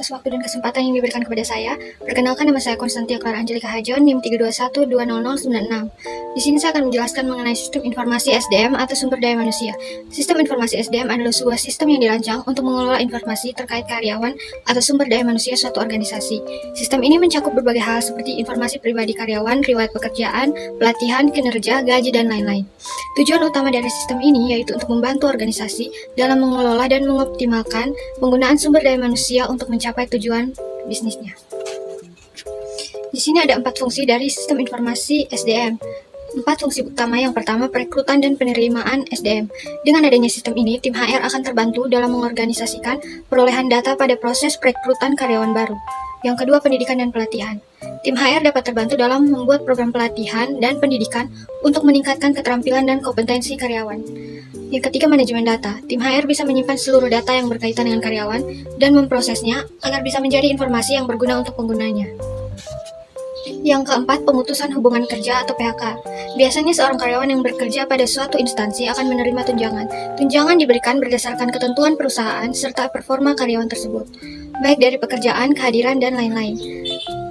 atas waktu dan kesempatan yang diberikan kepada saya. Perkenalkan, nama saya Konstantia Clara Angelika Hajon, NIM 321200096. Di sini saya akan menjelaskan mengenai sistem informasi SDM atau sumber daya manusia. Sistem informasi SDM adalah sebuah sistem yang dirancang untuk mengelola informasi terkait karyawan atau sumber daya manusia suatu organisasi. Sistem ini mencakup berbagai hal seperti informasi pribadi karyawan, riwayat pekerjaan, pelatihan, kinerja, gaji, dan lain-lain. Tujuan utama dari sistem ini yaitu untuk membantu organisasi dalam mengelola dan mengoptimalkan penggunaan sumber daya manusia untuk mencapai tujuan bisnisnya. Di sini ada 4 fungsi dari sistem informasi SDM. 4 fungsi utama. Yang pertama, perekrutan dan penerimaan SDM. Dengan adanya sistem ini, tim HR akan terbantu dalam mengorganisasikan perolehan data pada proses perekrutan karyawan baru. Yang kedua, pendidikan dan pelatihan. Tim HR dapat terbantu dalam membuat program pelatihan dan pendidikan untuk meningkatkan keterampilan dan kompetensi karyawan. Yang ketiga, manajemen data. Tim HR bisa menyimpan seluruh data yang berkaitan dengan karyawan dan memprosesnya agar bisa menjadi informasi yang berguna untuk penggunanya. Yang keempat, pemutusan hubungan kerja atau PHK. Biasanya seorang karyawan yang bekerja pada suatu instansi akan menerima tunjangan. Tunjangan diberikan berdasarkan ketentuan perusahaan serta performa karyawan tersebut, baik dari pekerjaan, kehadiran, dan lain-lain.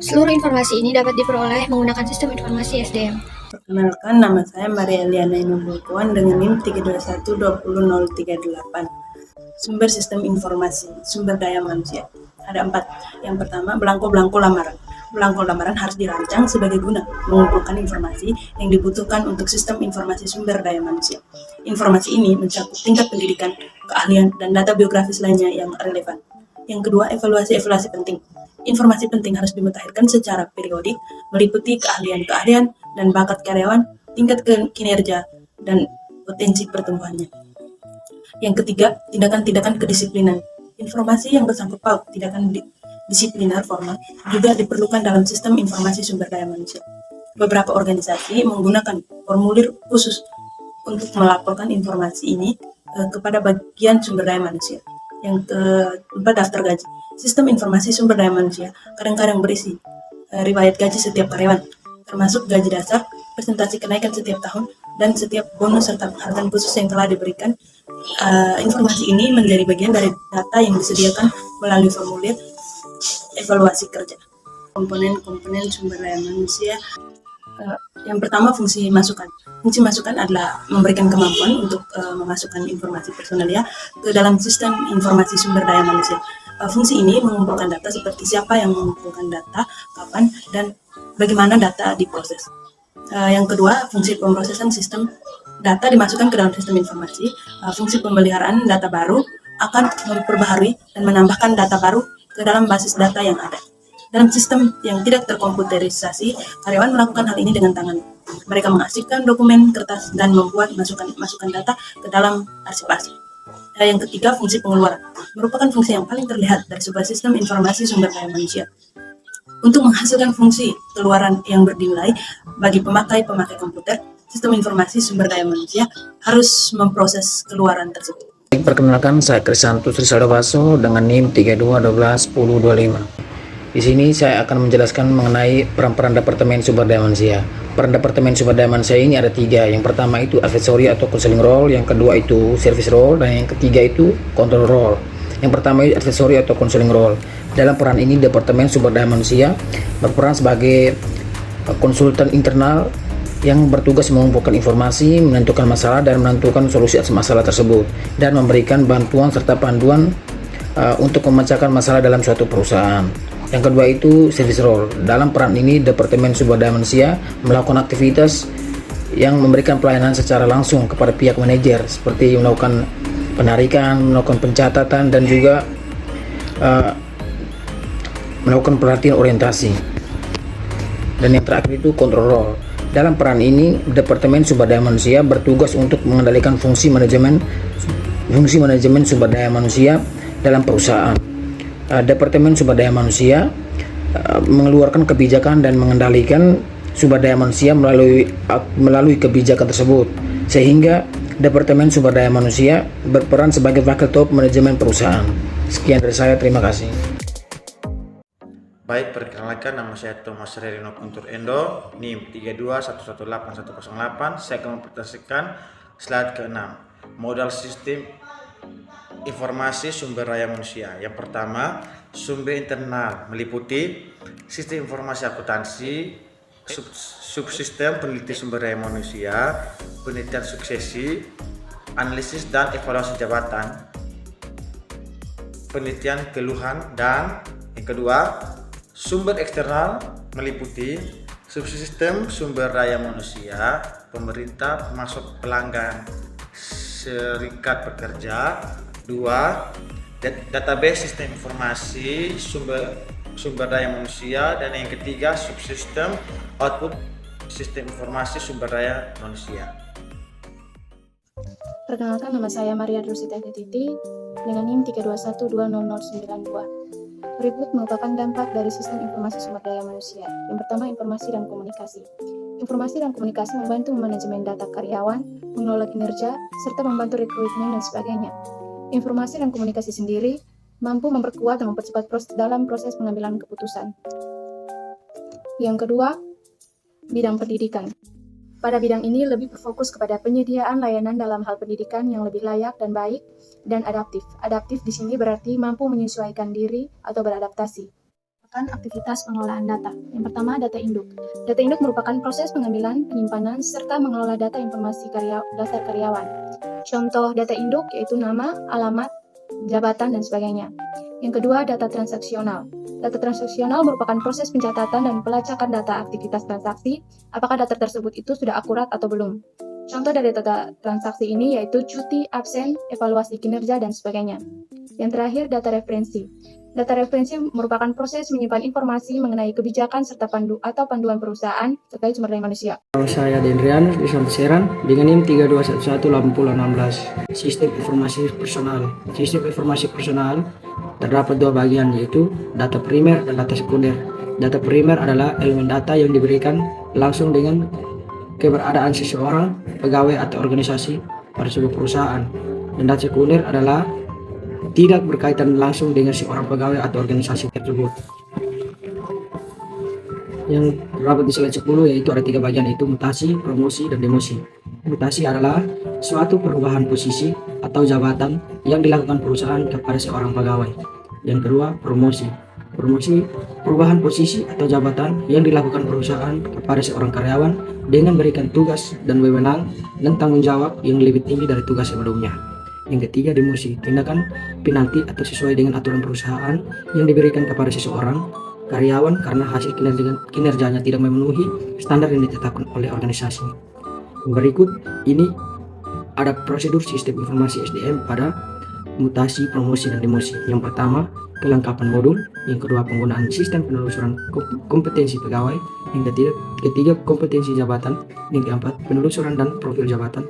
Seluruh informasi ini dapat diperoleh menggunakan sistem informasi SDM. Perkenalkan, nama saya Maria Eliana Inulkuan dengan NIM 321200038. Sumber sistem informasi, sumber daya manusia. Ada 4. Yang pertama, belangko lamaran. Belangko lamaran harus dirancang sebagai guna mengumpulkan informasi yang dibutuhkan untuk sistem informasi sumber daya manusia. Informasi ini mencakup tingkat pendidikan, keahlian, dan data biografis lainnya yang relevan. Yang kedua, evaluasi penting. Informasi penting harus dimutakhirkan secara periodik, meliputi keahlian dan bakat karyawan, tingkat kinerja, dan potensi pertumbuhannya. Yang ketiga, tindakan-tindakan kedisiplinan. Informasi yang bersangkut paut tindakan disipliner formal juga diperlukan dalam sistem informasi sumber daya manusia. Beberapa organisasi menggunakan formulir khusus untuk melaporkan informasi ini kepada bagian sumber daya manusia. Yang keempat, daftar gaji. Sistem informasi sumber daya manusia kadang-kadang berisi riwayat gaji setiap karyawan, termasuk gaji dasar, presentasi kenaikan setiap tahun, dan setiap bonus serta penghargaan khusus yang telah diberikan. Informasi ini menjadi bagian dari data yang disediakan melalui formulir evaluasi kerja. Komponen sumber daya manusia. Yang pertama, fungsi masukan. Fungsi masukan adalah memberikan kemampuan untuk memasukkan informasi personalia ke dalam sistem informasi sumber daya manusia. Fungsi ini mengumpulkan data seperti siapa yang mengumpulkan data, kapan, dan bagaimana data diproses. Yang kedua, fungsi pemrosesan sistem data dimasukkan ke dalam sistem informasi. Fungsi pemeliharaan data baru akan memperbaharui dan menambahkan data baru ke dalam basis data yang ada. Dalam sistem yang tidak terkomputerisasi, karyawan melakukan hal ini dengan tangan. Mereka mengarsipkan dokumen kertas dan membuat masukan data ke dalam arsip-arsip. Yang ketiga, fungsi pengeluaran. Merupakan fungsi yang paling terlihat dari sebuah sistem informasi sumber daya manusia. Untuk menghasilkan fungsi keluaran yang bernilai bagi pemakai komputer, sistem informasi sumber daya manusia harus memproses keluaran tersebut. Perkenalkan, saya Krisantus Rizaldo Basso dengan NIM 32121025. Di sini saya akan menjelaskan mengenai peran-peran Departemen Sumber Daya Manusia. Peran Departemen Sumber Daya Manusia ini ada 3. Yang pertama itu advisory atau counseling role, yang kedua itu service role, dan yang ketiga itu control role. Yang pertama itu advisory atau counseling role. Dalam peran ini, Departemen Sumber Daya Manusia berperan sebagai konsultan internal yang bertugas mengumpulkan informasi, menentukan masalah, dan menentukan solusi atas masalah tersebut, dan memberikan bantuan serta panduan untuk memecahkan masalah dalam suatu perusahaan. Yang kedua itu service role. Dalam peran ini, Departemen Sumber Daya Manusia melakukan aktivitas yang memberikan pelayanan secara langsung kepada pihak manajer, seperti melakukan penarikan, melakukan pencatatan, dan juga melakukan pelatihan orientasi. Dan yang terakhir itu control role. Dalam peran ini, Departemen Sumber Daya Manusia bertugas untuk mengendalikan fungsi manajemen sumber daya manusia dalam perusahaan. Departemen Sumber Daya Manusia mengeluarkan kebijakan dan mengendalikan sumber daya manusia melalui kebijakan tersebut, sehingga Departemen Sumber Daya Manusia berperan sebagai wakil top manajemen perusahaan. Sekian dari saya, terima kasih. Baik, perkenalkan, nama saya Thomas Rerino Kuntur Endo, NIM 321181108. Saya akan mempresentasikan slide ke-6, modal sistem informasi sumber daya manusia. Yang pertama, sumber internal meliputi sistem informasi akuntansi, subsistem peneliti sumber daya manusia, penelitian suksesi, analisis dan evaluasi jabatan, penelitian keluhan, dan yang kedua, sumber eksternal meliputi subsistem sumber daya manusia, pemerintah, termasuk pelanggan, serikat pekerja. Dua, database sistem informasi sumber daya manusia, dan yang ketiga, subsistem output sistem informasi sumber daya manusia. Perkenalkan, nama saya Maria Drusita Titi dengan NIM 321200092. Berikut merupakan dampak dari sistem informasi sumber daya manusia. Yang pertama, informasi dan komunikasi. Informasi dan komunikasi membantu manajemen data karyawan, mengelola kinerja, serta membantu rekrutmen dan sebagainya. Informasi dan komunikasi sendiri mampu memperkuat dan mempercepat dalam proses pengambilan keputusan. Yang kedua, bidang pendidikan. Pada bidang ini lebih berfokus kepada penyediaan layanan dalam hal pendidikan yang lebih layak dan baik dan adaptif. Adaptif di sini berarti mampu menyesuaikan diri atau beradaptasi. Aktivitas pengelolaan data. Yang pertama, data induk. Data induk merupakan proses pengambilan, penyimpanan, serta mengelola data informasi dasar karyawan. Contoh data induk yaitu nama, alamat, jabatan, dan sebagainya. Yang kedua, data transaksional. Data transaksional merupakan proses pencatatan dan pelacakan data aktivitas transaksi, apakah data tersebut itu sudah akurat atau belum. Contoh dari data transaksi ini yaitu cuti, absen, evaluasi kinerja, dan sebagainya. Yang terakhir, data referensi. Data referensi merupakan proses menyimpan informasi mengenai kebijakan serta panduan perusahaan terkait sumber daya manusia. Saya Dendrian di Samseran dengan NIM 32118016. Sistem informasi personal. Sistem informasi personal terdapat dua bagian, yaitu data primer dan data sekunder. Data primer adalah elemen data yang diberikan langsung dengan keberadaan seseorang, pegawai atau organisasi pada sebuah perusahaan. Dan data sekunder adalah tidak berkaitan langsung dengan seorang pegawai atau organisasi tersebut. Yang terdapat di slide 10 yaitu ada tiga bagian, yaitu mutasi, promosi, dan demosi. Mutasi adalah suatu perubahan posisi atau jabatan yang dilakukan perusahaan kepada seorang pegawai. Yang kedua, promosi. Promosi, perubahan posisi atau jabatan yang dilakukan perusahaan kepada seorang karyawan dengan berikan tugas dan wewenang dan tanggung jawab yang lebih tinggi dari tugas sebelumnya. Yang ketiga, demosi, tindakan penalti atau sesuai dengan aturan perusahaan yang diberikan kepada seseorang karyawan karena hasil kinerjanya tidak memenuhi standar yang ditetapkan oleh organisasi. Berikut ini ada prosedur sistem informasi SDM pada mutasi, promosi, dan demosi. Yang pertama, kelengkapan modul. Yang kedua, penggunaan sistem penelusuran kompetensi pegawai. Yang ketiga, kompetensi jabatan. Yang keempat, penelusuran dan profil jabatan.